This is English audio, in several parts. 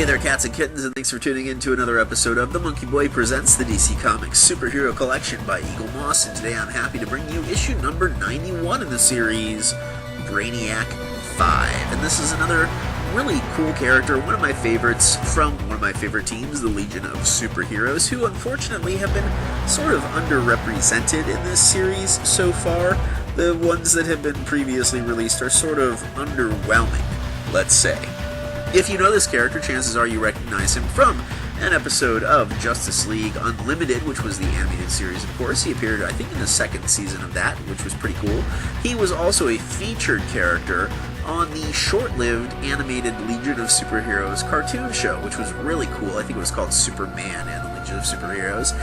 Hey there, cats and kittens, and thanks for tuning in to another episode of the MonkeyBoy Presents the DC Comics Superhero Collection by Eaglemoss, and today I'm happy to bring you issue number 91 in the series, Brainiac 5. And this is another really cool character, one of my favorites from one of my favorite teams, the Legion of Superheroes, who unfortunately have been sort of underrepresented in this series so far. The ones that have been previously released are sort of underwhelming, let's say. If you know this character, chances are you recognize him from an episode of Justice League Unlimited, which was the animated series, of course. He appeared, I think, in the second season of that, which was pretty cool. He was also a featured character on the short-lived animated Legion of Superheroes cartoon show, which was really cool. I think it was called Superman and the Legion of Superheroes.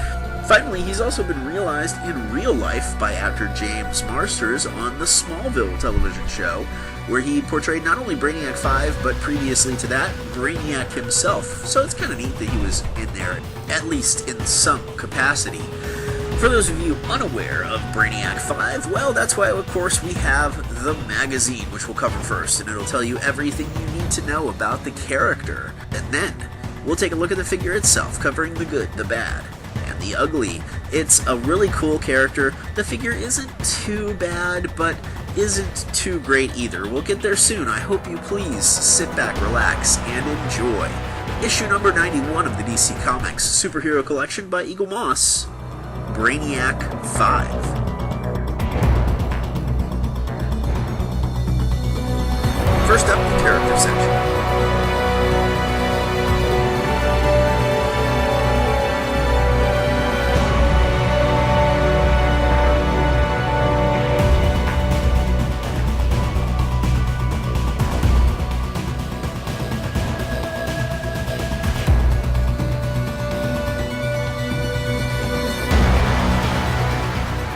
Finally, he's also been realized in real life by actor James Marsters on the Smallville television show, where he portrayed not only Brainiac 5, but previously to that, Brainiac himself. So it's kind of neat that he was in there, at least in some capacity. For those of you unaware of Brainiac 5, well, that's why, of course, we have the magazine, which we'll cover first, and it'll tell you everything you need to know about the character. And then, we'll take a look at the figure itself, covering the good, the bad, and the ugly. It's a really cool character. The figure isn't too bad, but isn't too great either. We'll get there soon. I hope you please sit back, relax, and enjoy issue number 91 of the DC Comics Superhero Collection by Eaglemoss, Brainiac 5. First up, the character section.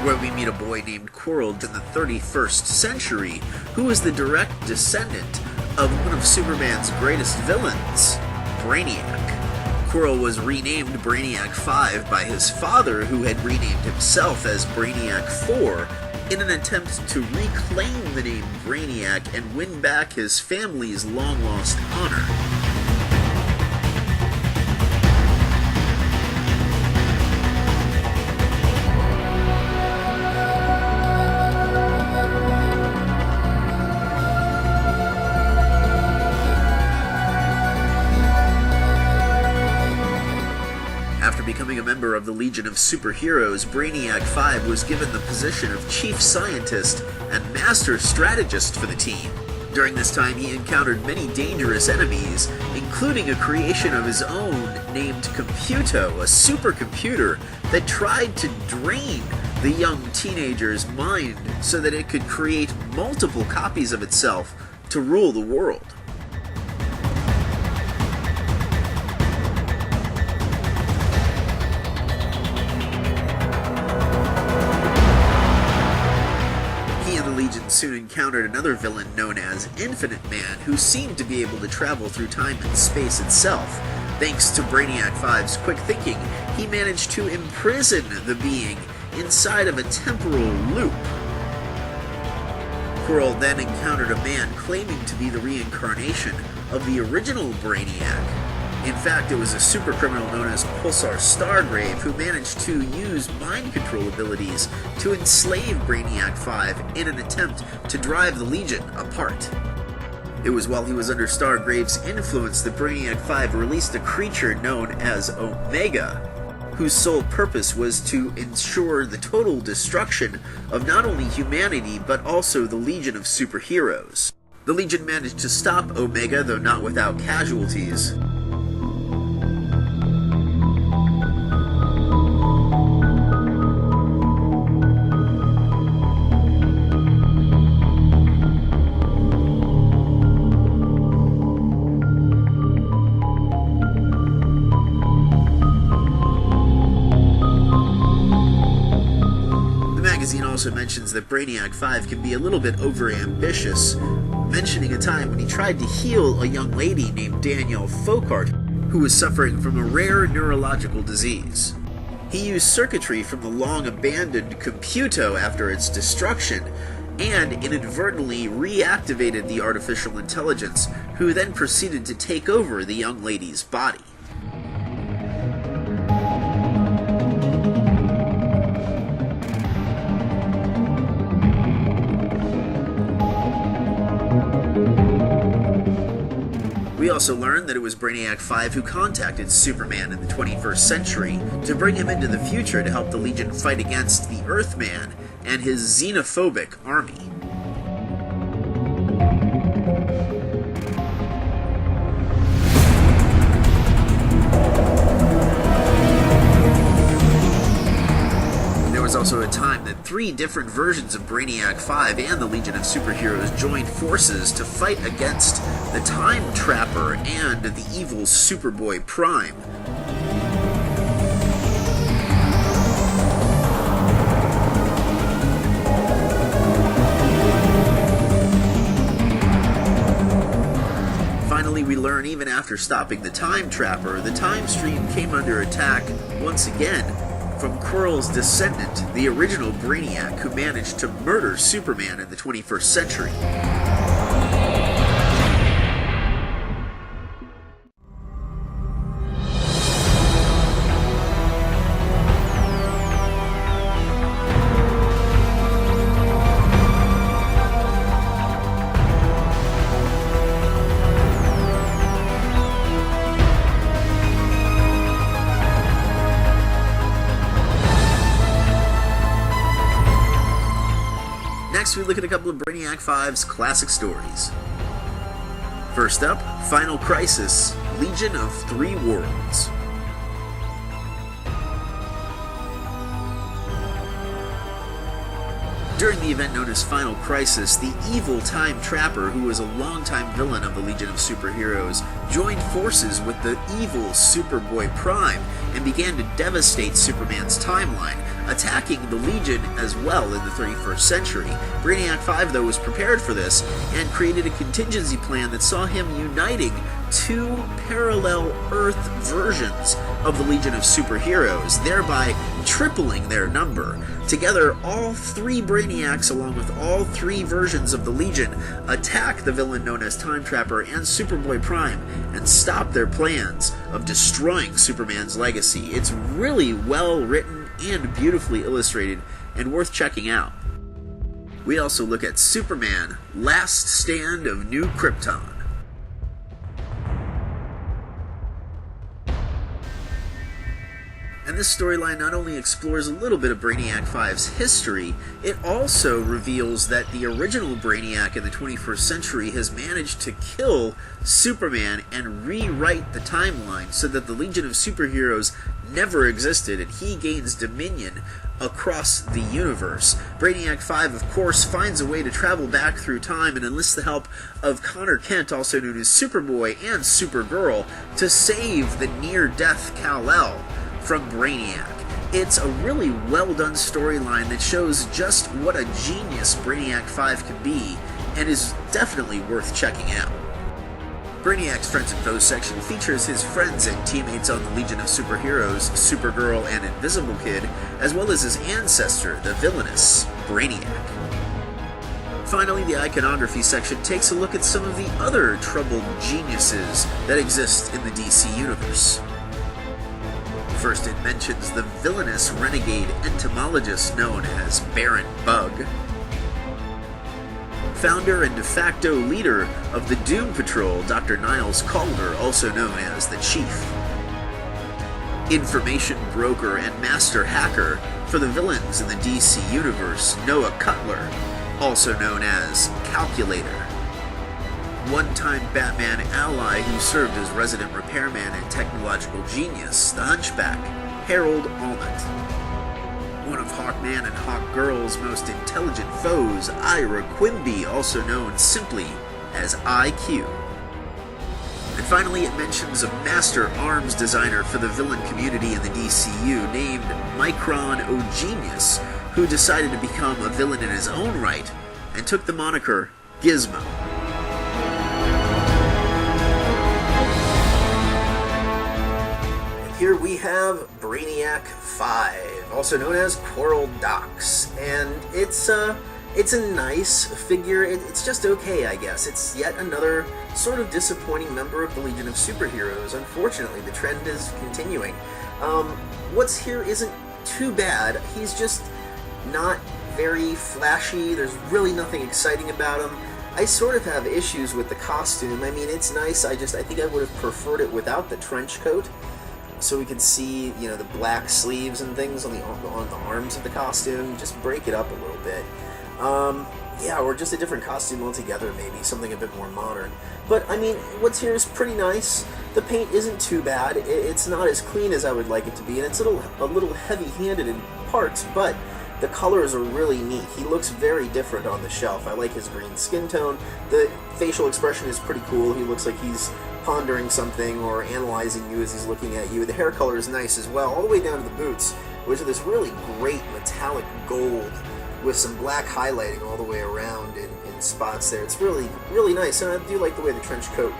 Where we meet a boy named Quirrell in the 31st century, who is the direct descendant of one of Superman's greatest villains, Brainiac. Quirrell was renamed Brainiac 5 by his father, who had renamed himself as Brainiac 4, in an attempt to reclaim the name Brainiac and win back his family's long-lost honor. Becoming a member of the Legion of Superheroes, Brainiac 5 was given the position of chief scientist and master strategist for the team. During this time, he encountered many dangerous enemies, including a creation of his own named Computo, a supercomputer that tried to drain the young teenager's mind so that it could create multiple copies of itself to rule the world. Soon encountered another villain known as Infinite Man, who seemed to be able to travel through time and space itself. Thanks to Brainiac 5's quick thinking, he managed to imprison the being inside of a temporal loop. Quirrell then encountered a man claiming to be the reincarnation of the original Brainiac. In fact, it was a super criminal known as Pulsar Stargrave who managed to use mind control abilities to enslave Brainiac 5 in an attempt to drive the Legion apart. It was while he was under Stargrave's influence that Brainiac 5 released a creature known as Omega, whose sole purpose was to ensure the total destruction of not only humanity but also the Legion of Superheroes. The Legion managed to stop Omega, though not without casualties. Also mentions that Brainiac 5 can be a little bit overambitious, mentioning a time when he tried to heal a young lady named Danielle Folkart, who was suffering from a rare neurological disease. He used circuitry from the long-abandoned Computo after its destruction, and inadvertently reactivated the artificial intelligence, who then proceeded to take over the young lady's body. We also learned that it was Brainiac 5 who contacted Superman in the 21st century to bring him into the future to help the Legion fight against the Earthman and his xenophobic army. There was also a time that 3 different versions of Brainiac 5 and the Legion of Superheroes joined forces to fight against the Time Trapper and the evil Superboy Prime. Finally, we learn even after stopping the Time Trapper, the Time Stream came under attack once again from Quirrell's descendant, the original Brainiac, who managed to murder Superman in the 21st century. Next, we look at a couple of Brainiac 5's classic stories. First up, Final Crisis, Legion of Three Worlds. During the event known as Final Crisis, the evil Time Trapper, who was a longtime villain of the Legion of Superheroes, joined forces with the evil Superboy Prime and began to devastate Superman's timeline, attacking the Legion as well in the 31st century. Brainiac 5, though, was prepared for this and created a contingency plan that saw him uniting 2 parallel Earth versions of the Legion of Superheroes, thereby tripling their number. Together, all 3 Brainiacs, along with all 3 versions of the Legion, attack the villain known as Time Trapper and Superboy Prime and stop their plans of destroying Superman's legacy. It's really well written and beautifully illustrated and worth checking out. We also look at Superman, Last Stand of New Krypton. And this storyline not only explores a little bit of Brainiac 5's history, it also reveals that the original Brainiac in the 21st century has managed to kill Superman and rewrite the timeline so that the Legion of Superheroes never existed and he gains dominion across the universe. Brainiac 5, of course, finds a way to travel back through time and enlists the help of Connor Kent, also known as Superboy and Supergirl, to save the near-death Kal-El from Brainiac. It's a really well-done storyline that shows just what a genius Brainiac 5 can be, and is definitely worth checking out. Brainiac's Friends and Foes section features his friends and teammates on the Legion of Superheroes, Supergirl and Invisible Kid, as well as his ancestor, the villainous Brainiac. Finally, the iconography section takes a look at some of the other troubled geniuses that exist in the DC universe. First, it mentions the villainous renegade entomologist known as Baron Bug, founder and de facto leader of the Doom Patrol, Dr. Niles Calder, also known as the Chief, information broker and master hacker for the villains in the DC universe, Noah Cutler, also known as Calculator, one-time Batman ally who served as resident repairman and technological genius, the Hunchback, Harold Allnutt, one of Hawkman and Hawkgirl's most intelligent foes, Ira Quimby, also known simply as IQ. And finally, it mentions a master arms designer for the villain community in the DCU named Micron O'Genius, who decided to become a villain in his own right and took the moniker Gizmo. Here we have Brainiac 5, also known as Coral Docks, and it's It's a nice figure. It's just okay, I guess. It's yet another sort of disappointing member of the Legion of Superheroes. Unfortunately, the trend is continuing. What's here isn't too bad. He's just not very flashy. There's really nothing exciting about him. I sort of have issues with the costume. I mean, it's nice. I think I would have preferred it without the trench coat, so we could see, you know, the black sleeves and things on the arms of the costume. Just break it up a little bit. Yeah, or just a different costume altogether, maybe something a bit more modern. But I mean, what's here is pretty nice. The paint isn't too bad. It's not as clean as I would like it to be, and it's a little heavy-handed in parts, but the colors are really neat. He looks very different on the shelf. I like his green skin tone. The facial expression is pretty cool. He looks like he's pondering something or analyzing you as he's looking at you. The hair color is nice as well, all the way down to the boots, which are this really great metallic gold with some black highlighting all the way around in spots there. It's really, really nice, and I do like the way the trench coat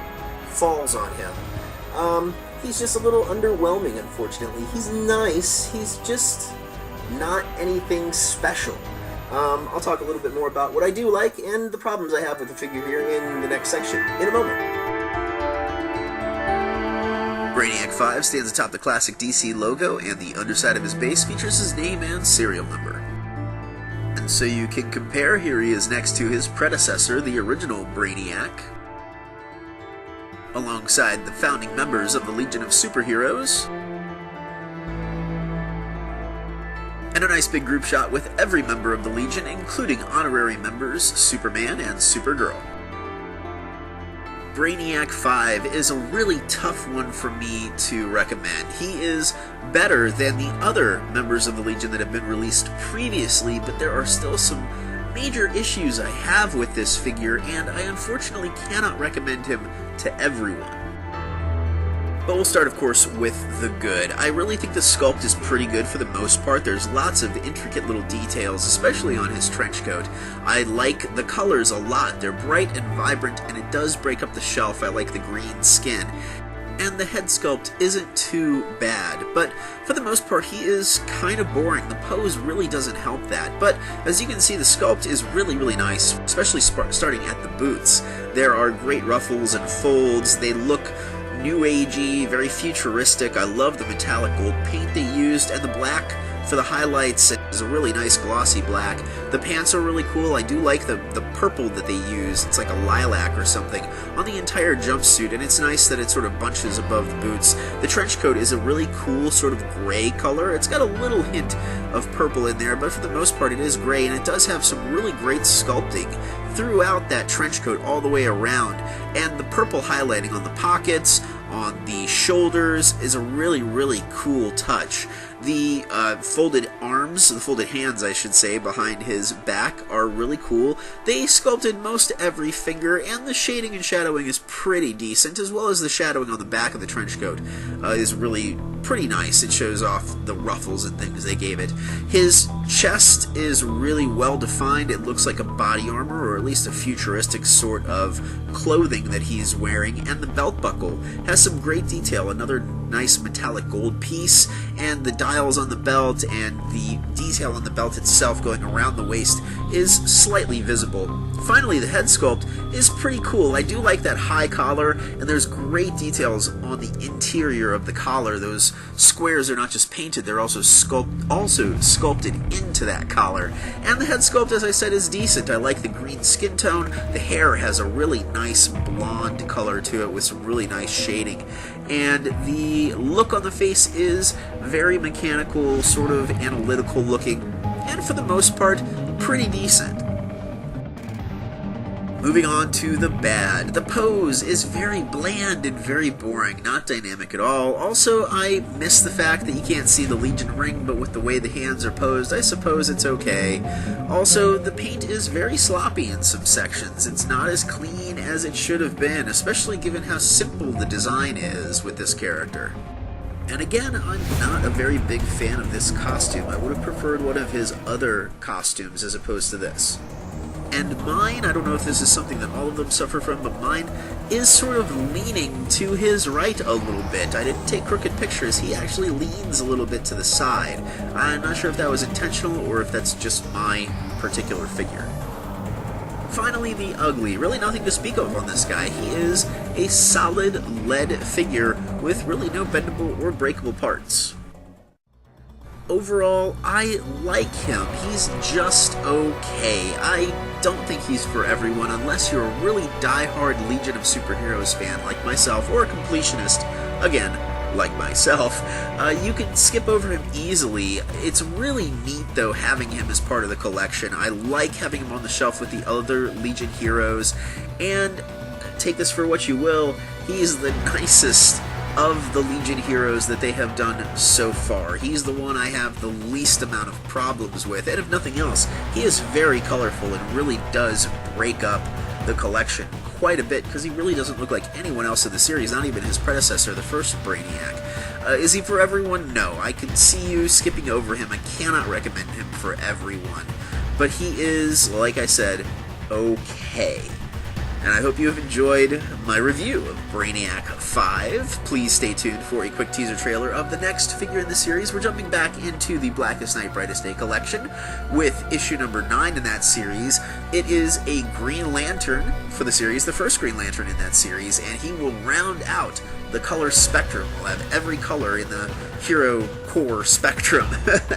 falls on him. He's just a little underwhelming, unfortunately. He's nice, he's just not anything special. I'll talk a little bit more about what I do like and the problems I have with the figure here in the next section in a moment. Brainiac 5 stands atop the classic DC logo, and the underside of his base features his name and serial number. And so you can compare, here he is next to his predecessor, the original Brainiac, alongside the founding members of the Legion of Superheroes, and a nice big group shot with every member of the Legion, including honorary members Superman and Supergirl. Brainiac 5 is a really tough one for me to recommend. He is better than the other members of the Legion that have been released previously, but there are still some major issues I have with this figure, and I unfortunately cannot recommend him to everyone. But we'll start, of course, with the good. I really think the sculpt is pretty good for the most part. There's lots of intricate little details, especially on his trench coat. I like the colors a lot. They're bright and vibrant, and it does break up the shelf. I like the green skin. And the head sculpt isn't too bad, but for the most part he is kind of boring. The pose really doesn't help that, but as you can see, the sculpt is really, really nice, especially starting at the boots. There are great ruffles and folds. They look new agey, very futuristic. I love the metallic gold paint they used, and the black for the highlights is a really nice glossy black. The pants are really cool. I do like the purple that they use. It's like a lilac or something on the entire jumpsuit, and it's nice that it sort of bunches above the boots. The trench coat is a really cool sort of gray color. It's got a little hint of purple in there, but for the most part it is gray, and it does have some really great sculpting throughout that trench coat all the way around, and the purple highlighting on the pockets, on the shoulders, is a really, really cool touch. The folded arms, the folded hands I should say, behind his back are really cool. They sculpted most every finger, and the shading and shadowing is pretty decent, as well as the shadowing on the back of the trench coat is really pretty nice. It shows off the ruffles and things they gave it. His chest is really well defined. It looks like a body armor, or at least a futuristic sort of clothing that he's wearing, and the belt buckle has some great detail. Another nice metallic gold piece, and the dials on the belt and the detail on the belt itself going around the waist is slightly visible. Finally, the head sculpt is pretty cool. I do like that high collar, and there's great details on the interior of the collar. Those squares are not just painted, they're also sculpted into that collar. And the head sculpt, as I said, is decent. I like the green skin tone. The hair has a really nice blonde color to it with some really nice shading. And the look on the face is very mechanical, sort of analytical looking, and for the most part, pretty decent. Moving on to the bad. The pose is very bland and very boring, not dynamic at all. Also, I miss the fact that you can't see the Legion ring, but with the way the hands are posed, I suppose it's okay. Also, the paint is very sloppy in some sections. It's not as clean as it should have been, especially given how simple the design is with this character. And again, I'm not a very big fan of this costume. I would have preferred one of his other costumes as opposed to this. And mine, I don't know if this is something that all of them suffer from, but mine is sort of leaning to his right a little bit. I didn't take crooked pictures. He actually leans a little bit to the side. I'm not sure if that was intentional or if that's just my particular figure. Finally, the ugly. Really nothing to speak of on this guy. He is a solid lead figure with really no bendable or breakable parts. Overall, I like him. He's just okay. I don't think he's for everyone unless you're a really die-hard Legion of Superheroes fan like myself, or a completionist, again, like myself. You can skip over him easily. It's really neat, though, having him as part of the collection. I like having him on the shelf with the other Legion heroes, and take this for what you will, he's the nicest of the Legion heroes that they have done so far. He's the one I have the least amount of problems with, and if nothing else, he is very colorful and really does break up the collection quite a bit, because he really doesn't look like anyone else in the series, not even his predecessor, the first Brainiac. Is he for everyone? No. I can see you skipping over him. I cannot recommend him for everyone. But he is, like I said, okay. And I hope you have enjoyed my review of Brainiac 5. Please stay tuned for a quick teaser trailer of the next figure in the series. We're jumping back into the Blackest Night, Brightest Day collection with issue number 9 in that series. It is a Green Lantern for the series, the first Green Lantern in that series, and he will round out the color spectrum. We'll have every color in the hero core spectrum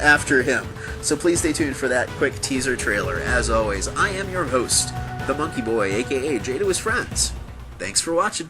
after him. So please stay tuned for that quick teaser trailer. As always, I am your host, the MonkeyBoy, aka Jay to his friends. Thanks for watching.